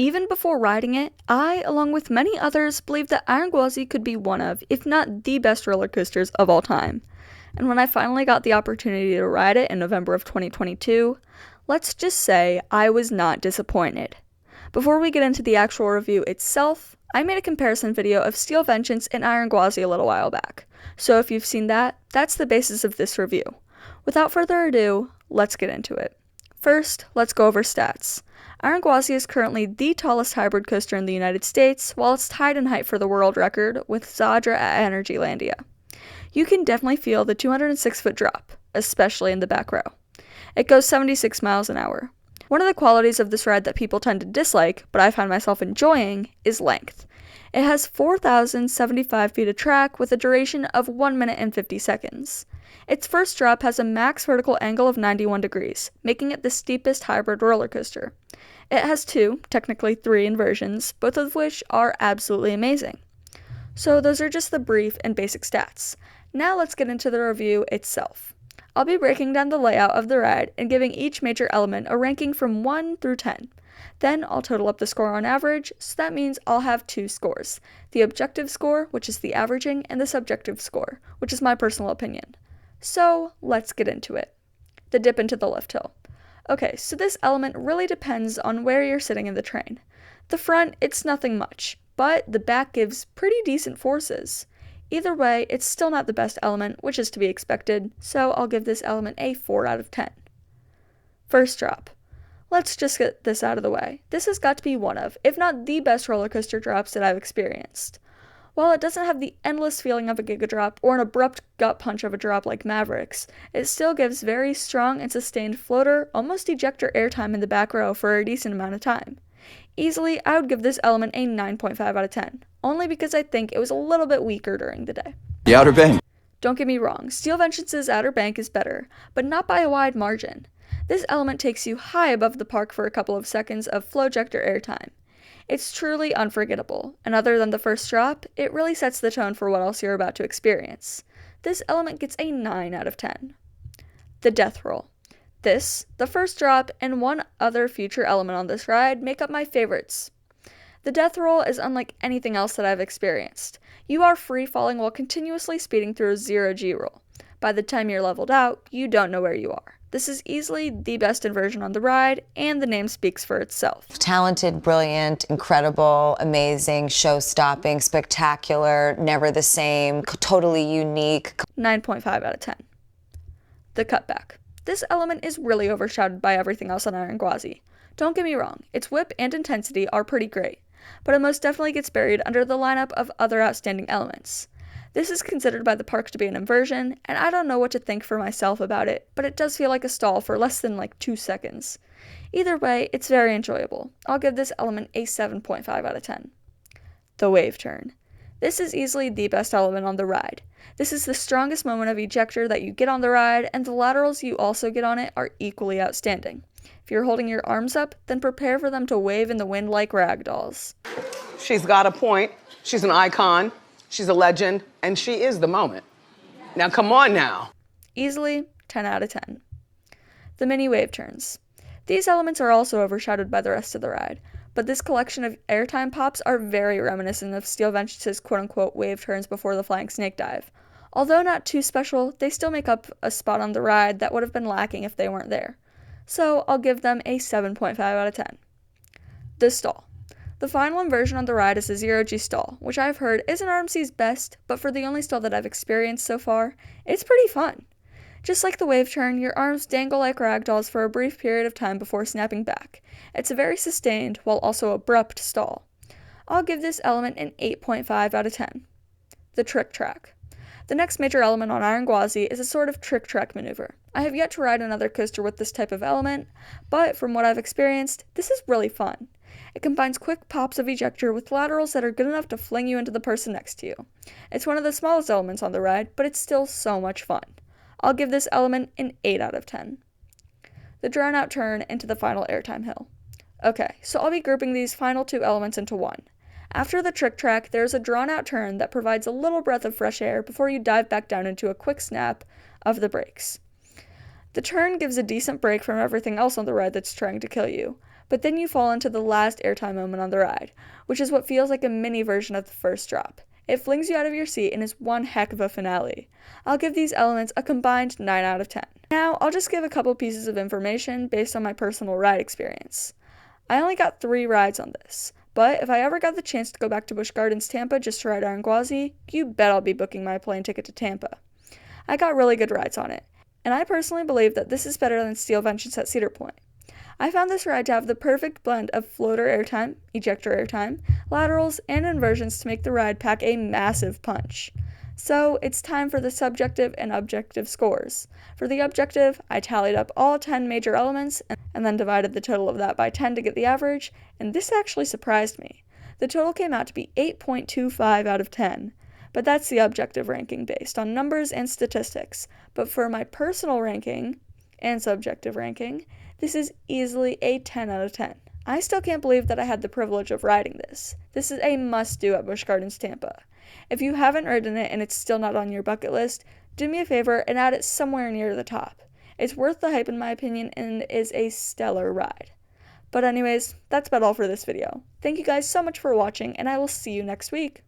Even before riding it, I, along with many others, believed that Iron Gwazi could be one of, if not the best roller coasters of all time. And when I finally got the opportunity to ride it in November of 2022, let's just say I was not disappointed. Before we get into the actual review itself, I made a comparison video of Steel Vengeance and Iron Gwazi a little while back, so if you've seen that, that's the basis of this review. Without further ado, let's get into it. First, let's go over stats. Iron Gwazi is currently the tallest hybrid coaster in the United States, while it's tied in height for the world record with Zadra at Energylandia. You can definitely feel the 206-foot drop, especially in the back row. It goes 76 miles an hour. One of the qualities of this ride that people tend to dislike, but I find myself enjoying, is length. It has 4,075 feet of track with a duration of 1 minute and 50 seconds. Its first drop has a max vertical angle of 91 degrees, making it the steepest hybrid roller coaster. It has 2, technically 3 inversions, both of which are absolutely amazing. So those are just the brief and basic stats. Now let's get into the review itself. I'll be breaking down the layout of the ride and giving each major element a ranking from 1 through 10. Then I'll total up the score on average, so that means I'll have 2 scores. The objective score, which is the averaging, and the subjective score, which is my personal opinion. So let's get into it. The dip into the lift hill. Okay, so this element really depends on where you're sitting in the train. The front, it's nothing much, but the back gives pretty decent forces. Either way, it's still not the best element, which is to be expected, so I'll give this element a 4 out of 10. First drop. Let's just get this out of the way. This has got to be one of, if not the best roller coaster drops that I've experienced. While it doesn't have the endless feeling of a giga drop or an abrupt gut punch of a drop like Maverick's, it still gives very strong and sustained floater, almost ejector airtime in the back row for a decent amount of time. Easily, I would give this element a 9.5 out of 10, only because I think it was a little bit weaker during the day. The Outer Bank. Don't get me wrong, Steel Vengeance's Outer Bank is better, but not by a wide margin. This element takes you high above the park for a couple of seconds of flow-ejector airtime. It's truly unforgettable, and other than the first drop, it really sets the tone for what else you're about to experience. This element gets a 9 out of 10. The death roll. This, the first drop, and one other future element on this ride make up my favorites. The death roll is unlike anything else that I've experienced. You are free falling while continuously speeding through a 0G roll. By the time you're leveled out, you don't know where you are. This is easily the best inversion on the ride, and the name speaks for itself. Talented, brilliant, incredible, amazing, show-stopping, spectacular, never the same, totally unique. 9.5 out of 10. The cutback. This element is really overshadowed by everything else on Iron Gwazi. Don't get me wrong, its whip and intensity are pretty great, but it most definitely gets buried under the lineup of other outstanding elements. This is considered by the park to be an inversion, and I don't know what to think for myself about it, but it does feel like a stall for less than 2 seconds. Either way, it's very enjoyable. I'll give this element a 7.5 out of 10. The wave turn. This is easily the best element on the ride. This is the strongest moment of ejector that you get on the ride, and the laterals you also get on it are equally outstanding. If you're holding your arms up, then prepare for them to wave in the wind like rag dolls. She's got a point. She's an icon. She's a legend, and she is the moment. Now, come on now. Easily 10 out of 10. The mini wave turns. These elements are also overshadowed by the rest of the ride, but this collection of airtime pops are very reminiscent of Steel Vengeance's quote-unquote wave turns before the flying snake dive. Although not too special, they still make up a spot on the ride that would have been lacking if they weren't there. So I'll give them a 7.5 out of 10. The stall. The final inversion on the ride is a 0G stall, which I've heard isn't RMC's best, but for the only stall that I've experienced so far, it's pretty fun. Just like the wave turn, your arms dangle like ragdolls for a brief period of time before snapping back. It's a very sustained, while also abrupt stall. I'll give this element an 8.5 out of 10. The trick track. The next major element on Iron Gwazi is a sort of trick track maneuver. I have yet to ride another coaster with this type of element, but from what I've experienced, this is really fun. It combines quick pops of ejector with laterals that are good enough to fling you into the person next to you. It's one of the smallest elements on the ride, but it's still so much fun. I'll give this element an 8 out of 10. The drawn out turn into the final airtime hill. Okay, so I'll be grouping these final 2 elements into one. After the trick track, there's a drawn out turn that provides a little breath of fresh air before you dive back down into a quick snap of the brakes. The turn gives a decent break from everything else on the ride that's trying to kill you, But then you fall into the last airtime moment on the ride, which is what feels like a mini version of the first drop. It flings you out of your seat and is one heck of a finale. I'll give these elements a combined 9 out of 10. Now, I'll just give a couple pieces of information based on my personal ride experience. I only got 3 rides on this, but if I ever got the chance to go back to Busch Gardens, Tampa just to ride Iron Gwazi, you bet I'll be booking my plane ticket to Tampa. I got really good rides on it, and I personally believe that this is better than Steel Vengeance at Cedar Point. I found this ride to have the perfect blend of floater airtime, ejector airtime, laterals, and inversions to make the ride pack a massive punch. So it's time for the subjective and objective scores. For the objective, I tallied up all 10 major elements and then divided the total of that by 10 to get the average, and this actually surprised me. The total came out to be 8.25 out of 10. But that's the objective ranking based on numbers and statistics. But for my personal ranking and subjective ranking, this is easily a 10 out of 10. I still can't believe that I had the privilege of riding this. This is a must-do at Busch Gardens, Tampa. If you haven't ridden it and it's still not on your bucket list, do me a favor and add it somewhere near the top. It's worth the hype in my opinion and is a stellar ride. But anyways, that's about all for this video. Thank you guys so much for watching and I will see you next week.